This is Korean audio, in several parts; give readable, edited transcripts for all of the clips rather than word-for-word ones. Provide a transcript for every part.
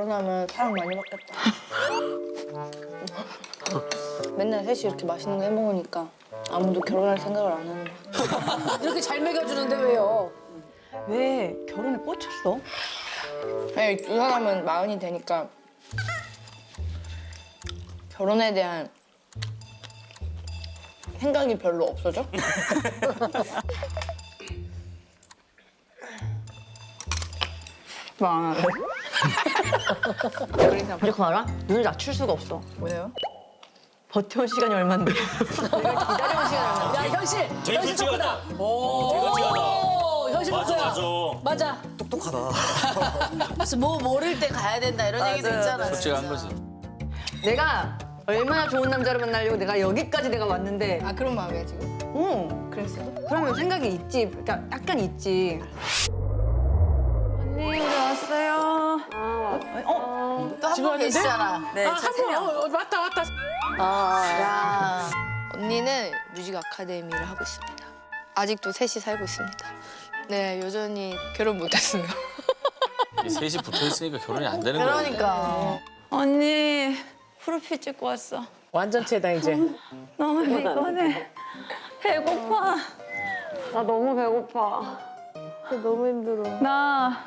결혼하면 사랑 많이 받겠다. 맨날 셋이 이렇게 맛있는 거 해먹으니까 아무도 결혼할 생각을 안 하는 거야. 이렇게 잘 먹여주는데 왜요? 왜 결혼에 꽂혔어? 아니, 두 사람은 마흔이 되니까 결혼에 대한 생각이 별로 없어져? 와. 이렇게 알아? 눈을 낮출 수가 없어. 왜요? 버텨온 시간이 얼만데. 내가 기다려온 시간이 얼만데. 야 현실. 되게 현실 솔직하다. 토크다. 오. 되게 솔직하다. 현실 맞아, 토크야. 맞아. 맞아. 그래서 뭐 모를 때 가야 된다 이런 얘기도 있잖아. 솔직한 거지. 내가 얼마나 좋은 남자를 만나려고 내가 여기까지 내가 왔는데. 아, 그런 마음이야, 지금? 응. 그랬어? 그러면 생각이 있지. 그러니까 약간 있지. 언니 우리 왔어요. 또 한 분 계시잖아. 네, 세 명. 맞다. 야. 언니는 뮤직 아카데미를 하고 있습니다. 아직도 셋이 살고 있습니다. 네, 여전히 결혼 못했어요. 이 셋이 붙어 있으니까 결혼이 안 되는 거야. 그러니까. 언니 프로필 찍고 왔어. 완전체다 이제. 너무 피곤해. 배고파. 나 너무 배고파. 너무 힘들어. 나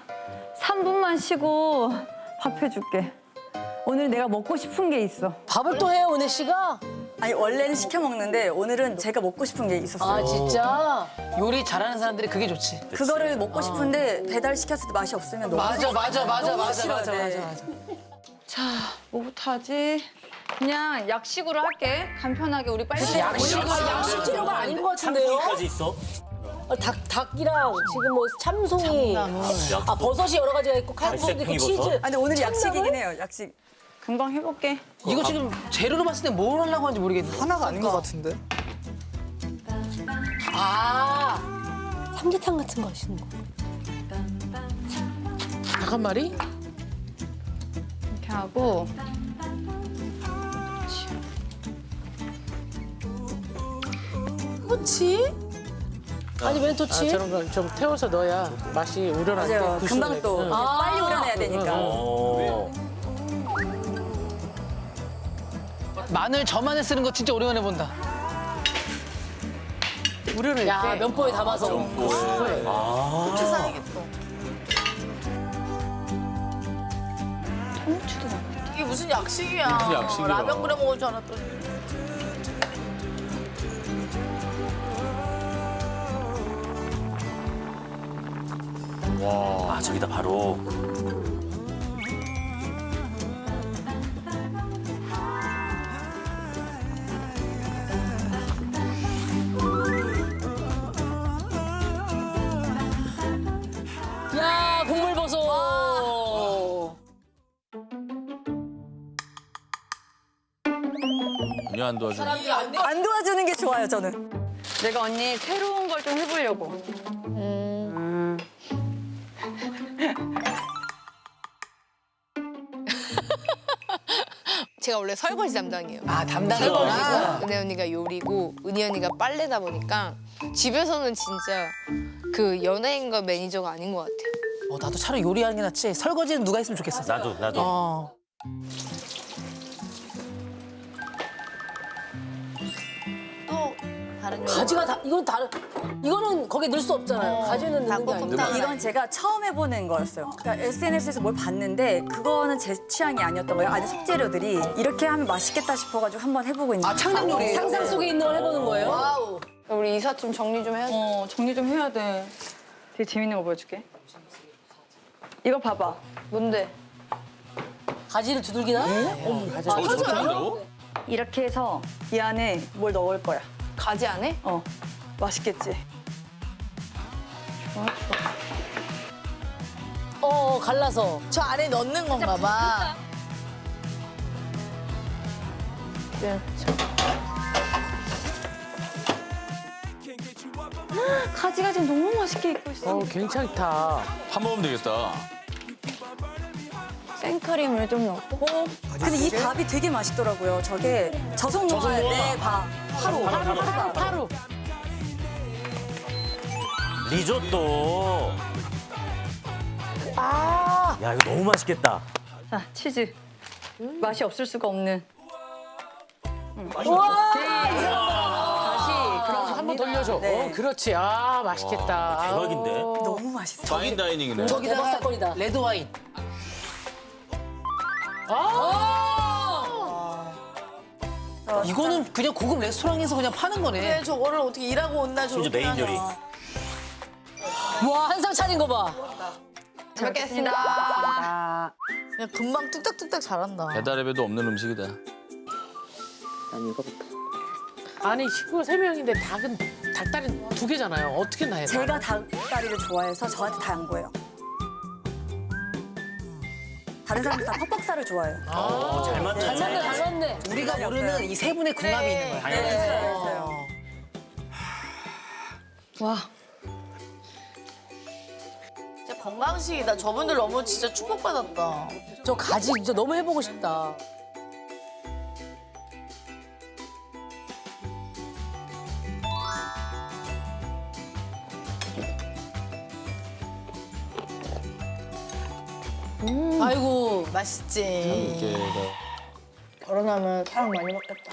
3분만 쉬고 밥 해줄게. 오늘 내가 먹고 싶은 게 있어. 밥을 또 해요 은혜 씨가? 아니 원래는 시켜 먹는데 오늘은 제가 먹고 싶은 게 있었어요. 아 진짜? 요리 잘하는 사람들이 그게 좋지. 그거를 먹고 싶은데 배달 시켰을 때 맛이 없으면 너무 맞아. 싫어요. 네. 자, 뭐부터 하지? 그냥 약식으로 할게. 간편하게 우리 빨리. 양식 재료가 아닌 것 같은데요? 참기까지 있어? 닭이랑 지금 뭐 참송이, 버섯이 여러 가지가 있고 칼국수도 있고 치즈. 생이버섯? 아니 오늘 약식이긴 해요. 약식. 금방 해볼게. 이거 지금 재료로 봤을 때 뭘 하려고 하는지 모르겠네. 하나가 아닌 것 같은데? 아, 삼계탕 같은 거 하시는 거. 닭 한 마리? 이렇게 하고. 그렇지? 아니 웬 토치? 저런 걸 좀 태워서 넣어야 맛이 우러나게 맞아요. 구수하게. 금방 또 응. 빨리 우려내야 되니까. 마늘 저만에 쓰는 거 진짜 오랜만에 본다. 우려낼 야 때 면보에 담아서. 이게 무슨 약식이야. 무슨 약식이야. 라면 끓여 먹을 줄 알았더니. 와, 저기다 바로. 야 국물 버섯. 전혀 안 도와주네. 안 도와주는 게 좋아요 저는. 내가 언니 새로운 걸 좀 해보려고. 제가 원래 설거지 담당이에요. 아 담당이구나. 은혜 언니가 요리고 은희 언니가 빨래다 보니까 집에서는 진짜 그 연예인과 매니저가 아닌 것 같아요. 나도 차라리 요리하는 게 낫지. 설거지는 누가 했으면 좋겠어. 나도. 어. 또 다른 요리. 가지가 다 이건 다른. 이거는 거기에 넣을 수 없잖아요. 가지는 넣는 게 아니고. 근데 이건 제가 처음 해보는 거였어요. 그러니까 SNS에서 뭘 봤는데 그거는 제 취향이 아니었던 거예요. 안에 속재료들이 이렇게 하면 맛있겠다 싶어가지고 한번 해보고 있는 아 창작 요리. 상상 속에 있는 걸 해보는 거예요. 와우. 우리 이사 좀 정리 좀 해야지. 정리 좀 해야 돼. 되게 재밌는 거 보여줄게. 이거 봐봐. 뭔데? 가지를 두들기나? 저렇게 한다고? 이렇게 해서 이 안에 뭘 넣을 거야. 가지 안에? 맛있겠지? 갈라서. 저 안에 넣는 건가 봐. 가지가 지금 너무 맛있게 익고 있어. 괜찮다. 한 먹으면 되겠다. 생크림을 좀 넣고. 근데 이 밥이 되게 맛있더라고요. 저게 저속 노화의 내 밥. 하루. 리조또. 야, 이거 너무 맛있겠다. 자, 치즈. 맛이 없을 수가 없는. 한 번 돌려줘. 그렇지. 아, 맛있겠다. 대박인데? 너무 맛있어. 파인 다이닝이네. 대박 사건이다. 레드 와인. 이거는 그냥 고급 레스토랑에서 그냥 파는 거네. 그래 저거를 어떻게 일하고 온나 저렇게 심지어 메인 요리. 하냐. 와, 한상 차린 거 봐. 잘 먹겠습니다. 그냥 금방 뚝딱뚝딱 잘한다. 배달앱에도 없는 음식이다. 아니 식구 3명인데 닭다리 2개잖아요. 어떻게 나요? 제가 닭다리를 좋아해서 저한테 다 양보해요. 다른 사람들 다 퍽퍽살을 좋아해요. 잘 맞네. 잘 맞네, 잘 맞네. 우리가 모르는 이 세 분의 궁합이 있는 거야. 네. 와, 진짜 건강식이다. 저분들 너무 진짜 축복받았다. 저 가지 진짜 너무 해보고 싶다. 아이고 맛있지. 이게 결혼하면 사랑 많이 받겠다.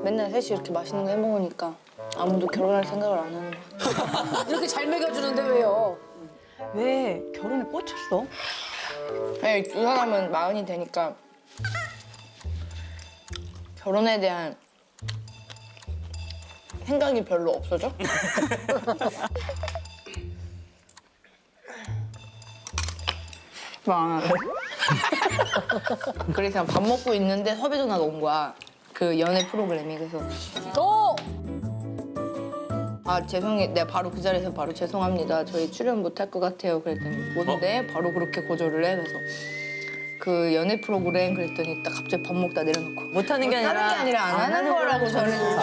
맨날 셋이 이렇게 맛있는 거 해먹으니까 아무도 결혼할 생각을 안 하는 거야. 이렇게 잘 먹여주는데 왜요? 왜 결혼에 꽂혔어? 아니, 두 사람은 마흔이 되니까 결혼에 대한 생각이 별로 없어져? 막 그래서 밥 먹고 있는데 섭외 전화가 온 거야. 그 연애 프로그램이. 그래서 오! 아 죄송해, 내가 바로 그 자리에서 바로 죄송합니다, 저희 출연 못할 것 같아요 그랬더니 뭔데? 바로 그렇게 거절을 해. 그래서 그 연애 프로그램 그랬더니 딱 갑자기 밥 먹다 내려놓고 못하는 게 아니라 못하는 게 아니라 안 하는 거라고 저는.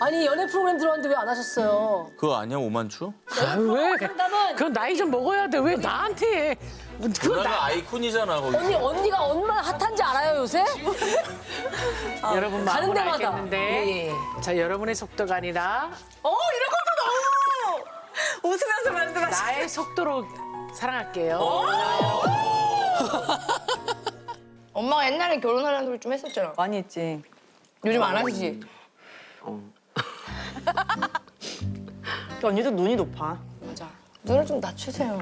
아니, 연애 프로그램 들어왔는데 왜 안 하셨어요? 그거 아니야 오만추? 아, 왜? 상담은 그건 나이 좀 먹어야 돼. 왜 나한테 해? 그거 누나가 아이콘이잖아 거기. 언니가 얼마나 핫한지 알아요, 요새? 여러분 가는 마음은 데마다. 알겠는데. 예, 예. 자, 여러분의 속도가 아니라 이런 것도 너무 웃으면서 말씀하시고. 나의 속도로 사랑할게요. 엄마가 옛날에 결혼하라는 소리 좀 했었잖아. 많이 했지. 요즘 안 하시지? 언니도 눈이 높아. 맞아. 눈을 좀 낮추세요.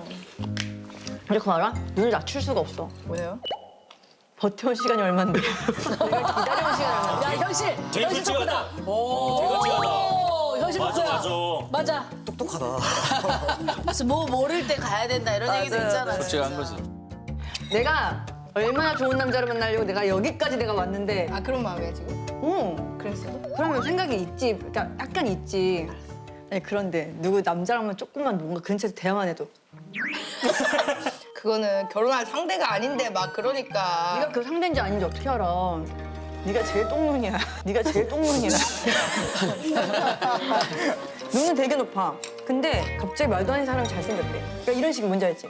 근데 그거 알아? 눈을 낮출 수가 없어. 왜요? 버텨온 시간이 얼만데. 야, 현실! 되게 현실 솔직하다. 덕후다. 솔직하다. 오, 현실 덕후야. 맞아. 그래서 뭐 모를 때 가야 된다 이런 얘기도 있잖아. 솔직한 진짜. 거지. 내가 얼마나 좋은 남자를 만나려고 내가 여기까지 내가 왔는데, 아 그런 마음이야 지금? 그랬어? 그러면 생각이 있지. 그러니까 약간 있지. 아니, 그런데 누구 남자랑만 조금만 뭔가 그런 채로 대화만 해도 그거는 결혼할 상대가 아닌데 막 그러니까. 네가 그 상대인지 아닌지 어떻게 알아? 네가 제일 똥눈이야. 네가 제일 똥눈이야. 눈은 되게 높아. 근데 갑자기 말도 안 되는 사람이 잘생겼대. 그러니까 이런 식이 뭔지 알지?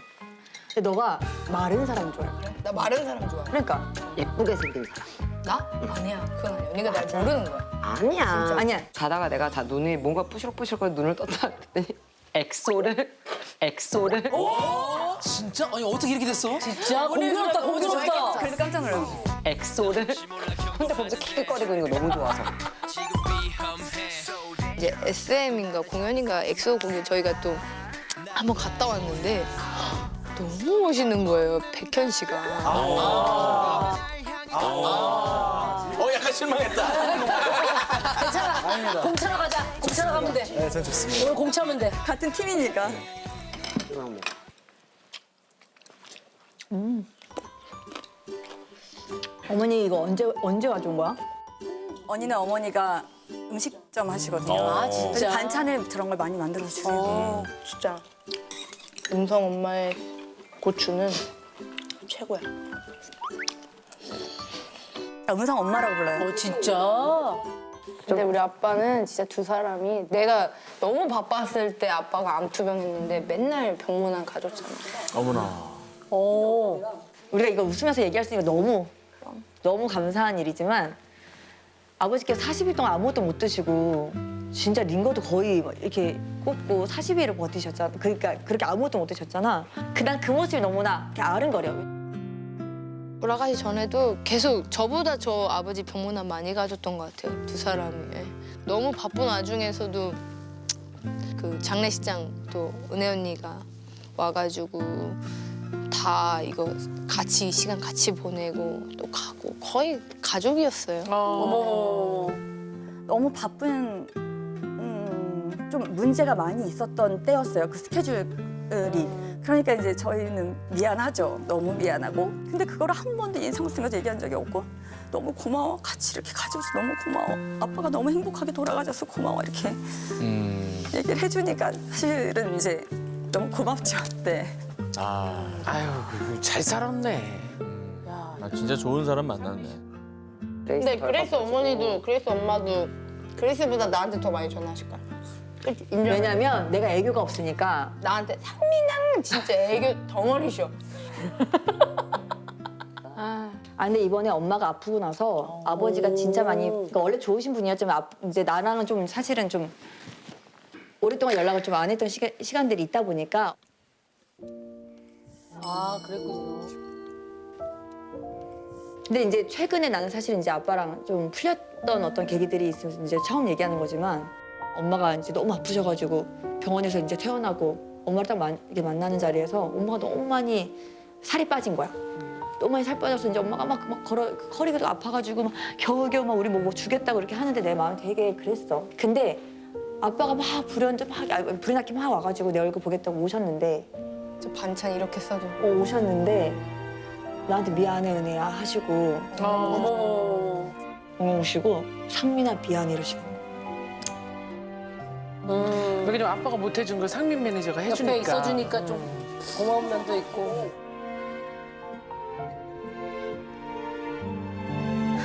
근데 너가 마른 사람 좋아해. 나 마른 사람 좋아해. 그러니까 예쁘게 생긴 사람. 나? 아니야. 그건 아니야. 언니가 날 모르는 거야. 아니야. 아니야. 자다가 내가 다 눈이 뭔가 부시럭부시럭 눈을 떴다 그랬더니 엑소를 진짜? 아니 어떻게 이렇게 됐어? 진짜 공교롭다, 공교롭다. 그래서 깜짝 놀랐어. 엑소를 혼자 거기서 킥킥거리고 있는 거 너무 좋아서. 이제 SM인가 공연인가 엑소 공연 저희가 또 한번 갔다 왔는데 너무 멋있는 거예요. 백현 씨가. 약간 실망했다. 괜찮아. 공차로 가자. 공차로 가면 돼. 네, 전 좋습니다. 오늘 공차면 돼. 같은 팀이니까. 어머니 이거 언제 가져온 거야? 언니는 어머니가 음식점 하시거든요. 아, 그래서 진짜? 반찬을 그런 걸 많이 만들어 주세요. 진짜 음성 엄마의 고추는 최고야. 음성 엄마라고 불러요. 진짜? 근데 우리 아빠는 진짜 두 사람이 너무 너무 바빴을 때 아빠가 암투병했는데 맨날 병문안 가줬잖아. 어머나. 우리가 이거 웃으면서 얘기할 수 있는 게 너무 감사한 일이지만 아버지께서 40일 동안 아무것도 못 드시고 진짜 링거도 거의 막 이렇게 꽂고 40일을 버티셨잖아. 그러니까 그렇게 아무것도 못 드셨잖아. 난 그 모습이 너무나 이렇게 아른거려. 돌아가기 전에도 계속 저보다 저 아버지 병문안 많이 가줬던 것 같아요. 두 사람이. 예. 너무 바쁜 와중에서도 그 장례식장 또 은혜 언니가 와가지고 다 이거 같이 시간 같이 보내고 또 가고 거의 가족이었어요. 어머. 너무 바쁜 좀 문제가 많이 있었던 때였어요. 그 스케줄이. 그러니까 이제 저희는 미안하죠. 너무 미안하고. 근데 그거를 한 번도 인상 쓴 것도 얘기한 적이 없고 너무 고마워. 같이 이렇게 가져서 너무 고마워. 아빠가 너무 행복하게 돌아가셔서 고마워. 이렇게 얘기를 해주니까 사실은 이제 너무 고맙죠. 네. 아유, 잘 살았네. 아, 진짜 좋은 사람 만났네. 근데 그레이스 어머니도 그레이스 엄마도 그레이스보다 나한테 더 많이 전화하실 거야. 그치? 인정. 왜냐면 내가 애교가 없으니까 나한테 상민아는 진짜 애교 덩어리셔. 아, 근데 이번에 엄마가 아프고 나서 아버지가 진짜 많이 그러니까 원래 좋으신 분이었지만 이제 나랑은 좀 사실은 좀 오랫동안 연락을 좀 안 했던 시간들이 있다 보니까 아, 그랬군요. 근데 이제 최근에 나는 사실 이제 아빠랑 좀 풀렸던 어떤 계기들이 있으면서 이제 처음 얘기하는 거지만 엄마가 이제 너무 아프셔가지고 병원에서 이제 퇴원하고 엄마를 딱 이렇게 만나는 자리에서 엄마가 너무 많이 살이 빠진 거야. 너무 많이 살 빠져서 이제 엄마가 막 허리가 아파가지고 막 겨우겨우 막 우리 뭐 주겠다고 이렇게 하는데 내 마음이 되게 그랬어. 근데 아빠가 막 불이 났게 막 와가지고 내 얼굴 보겠다고 오셨는데 저 반찬 이렇게 써줘. 오셨는데 나한테 미안해 은혜야 하시고 어머. 오시고 상민아 미안해 이러시고 여기 좀 아빠가 못 해준 걸 상민 매니저가 해주니까. 옆에 있어주니까 좀 고마운 면도 있고.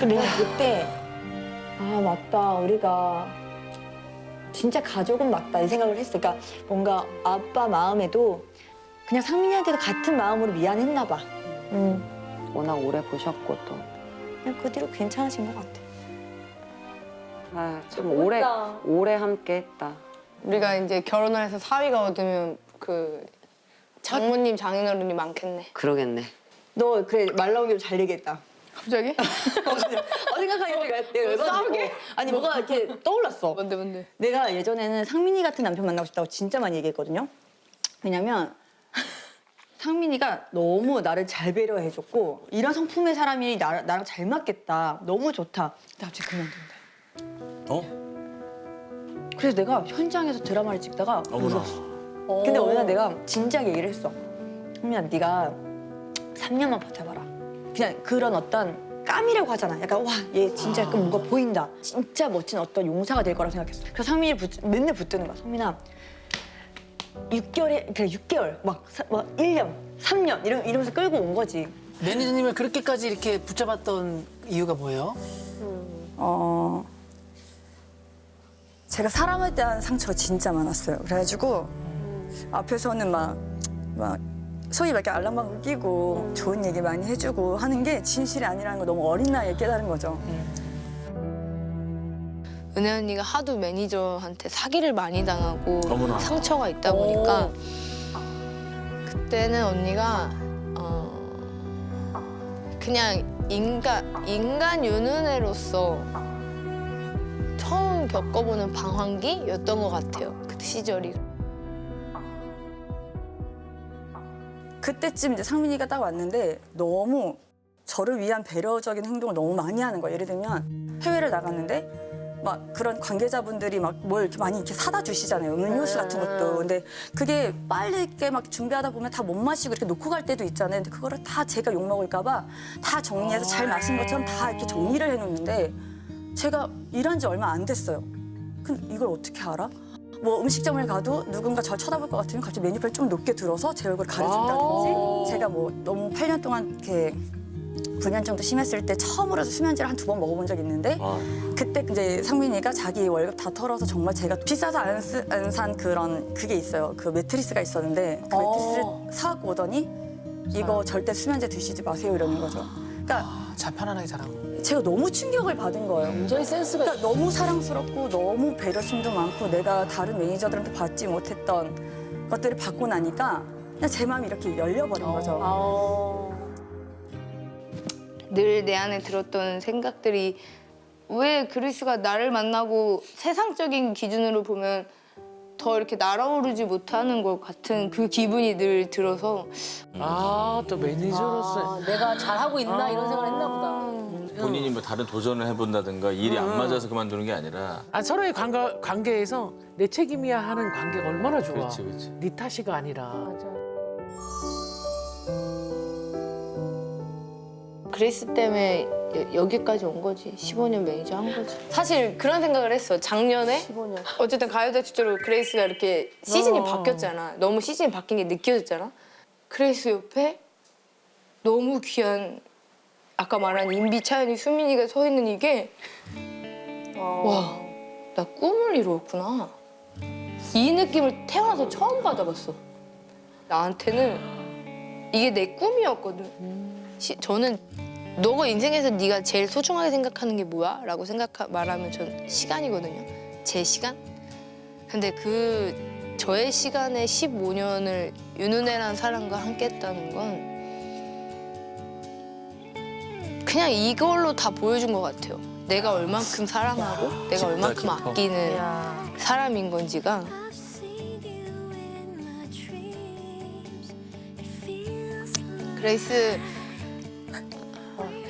내가 그때 아 맞다 우리가 진짜 가족은 맞다 이 생각을 했어. 그러니까 뭔가 아빠 마음에도 그냥 상민이한테도 같은 마음으로 미안했나 봐. 워낙 오래 보셨고 또. 그냥 그 뒤로 괜찮아진 것 같아. 아, 참 오래 함께했다. 우리가 이제 결혼을 해서 사위가 얻으면 그 장모님 장인어른이 많겠네. 그러겠네. 너 그래 말 나오기로 잘 얘기했다. 갑자기? 생각하니까 내가 열받고 아니 뭐가 이렇게 떠올랐어. 뭔데? 내가 예전에는 상민이 같은 남편 만나고 싶다고 진짜 많이 얘기했거든요. 왜냐면 상민이가 너무 나를 잘 배려해줬고 이런 성품의 사람이 나랑 잘 맞겠다. 너무 좋다. 근데 갑자기 그만둔대. 어? 그래서 내가 현장에서 드라마를 찍다가 어머나. 울었어. 근데 어느 날 내가 진지하게 얘기를 했어. 상민아 네가 3년만 버텨봐라. 그냥 그런 어떤 깜이라고 하잖아. 약간 와 얘 진짜 약간 뭔가 보인다. 진짜 멋진 어떤 용사가 될 거라고 생각했어. 그래서 상민이를 맨날 붙드는 거야. 상민아 6개월 막 1년, 3년 이러면서 끌고 온 거지. 매니저님을 그렇게까지 이렇게 붙잡았던 이유가 뭐예요? 제가 사람에 대한 상처가 진짜 많았어요. 그래가지고 앞에서는 막 소위 막 이렇게 알랑방울 끼고 좋은 얘기 많이 해주고 하는 게 진실이 아니라는 거 너무 어린 나이에 깨달은 거죠. 은혜 언니가 하도 매니저한테 사기를 많이 당하고 어머나. 상처가 있다 보니까 그때는 언니가 그냥 인간 윤은혜로서 처음 겪어보는 방황기였던 것 같아요. 그 시절이. 그때쯤 이제 상민이가 딱 왔는데 너무 저를 위한 배려적인 행동을 너무 많이 하는 거예요. 예를 들면 해외를 나갔는데 막 그런 관계자분들이 막 뭘 이렇게 많이 이렇게 사다 주시잖아요. 음료수 같은 것도. 근데 그게 빨리 이렇게 막 준비하다 보면 다 못 마시고 이렇게 놓고 갈 때도 있잖아요. 근데 그거를 다 제가 욕 먹을까 봐 다 정리해서 잘 마신 것처럼 다 이렇게 정리를 해놓는데 제가 일한 지 얼마 안 됐어요. 근데 이걸 어떻게 알아? 뭐 음식점을 가도 누군가 저 쳐다볼 것 같으면 갑자기 메뉴표를 좀 높게 들어서 제 얼굴을 가려준다든지 제가 뭐 너무 8년 동안 이렇게 불면증도 심했을 때 처음으로 수면제를 한 2번 먹어본 적이 있는데 그때 이제 상민이가 자기 월급 다 털어서 정말 제가 비싸서 안 산 그런 그게 있어요. 그 매트리스가 있었는데 그 매트리스를 사갖고 오더니 이거 절대 수면제 드시지 마세요 이러는 거죠. 그러니까 자, 편안하게 자라고. 제가 너무 충격을 받은 거예요. 완전히 센스가 그러니까 너무 사랑스럽고 너무 배려심도 많고 내가 다른 매니저들한테 받지 못했던 것들을 받고 나니까 그냥 제 마음이 이렇게 열려버린 거죠. 늘 내 안에 들었던 생각들이 왜 그리스가 나를 만나고 세상적인 기준으로 보면 더 이렇게 날아오르지 못하는 것 같은 그 기분이 늘 들어서 아, 또 매니저로서. 내가 잘하고 있나 이런 생각을 했나 보다. 본인이 뭐 다른 도전을 해본다든가 일이 안 맞아서 그만두는 게 아니라 아, 서로의 관계에서 내 책임이야 하는 관계가 얼마나 좋아. 그렇지, 그렇지. 네 탓이가 아니라. 그리스 때문에 여기까지 온 거지. 15년 매니저 한 거지. 사실 그런 생각을 했어. 작년에 15년. 어쨌든 가요대 축제로 그레이스가 이렇게 시즌이 바뀌었잖아. 너무 시즌이 바뀐 게 느껴졌잖아. 그레이스 옆에 너무 귀한 아까 말한 인비, 차연이, 수민이가 서 있는 이게 와, 나 꿈을 이루었구나. 이 느낌을 태어나서 처음 받아봤어. 나한테는 이게 내 꿈이었거든. 저는 너가 인생에서 네가 제일 소중하게 생각하는 게 뭐야? 라고 말하면 전 시간이거든요. 제 시간? 근데 저의 시간에 15년을 윤은혜라는 사람과 함께 했다는 건 그냥 이걸로 다 보여준 것 같아요. 내가 얼만큼 사랑하고 내가 얼만큼 아끼는 사람인 건지가. 그레이스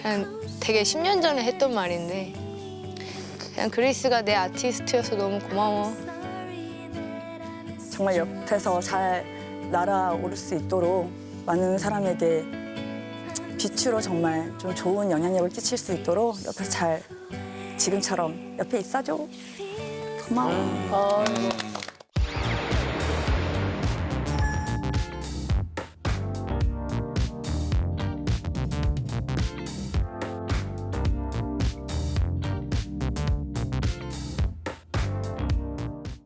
그냥 되게 10년 전에 했던 말인데 그냥 그레이스가 내 아티스트여서 너무 고마워. 정말 옆에서 잘 날아오를 수 있도록 많은 사람에게 빛으로 정말 좀 좋은 영향력을 끼칠 수 있도록 옆에서 잘 지금처럼 옆에 있어줘. 고마워.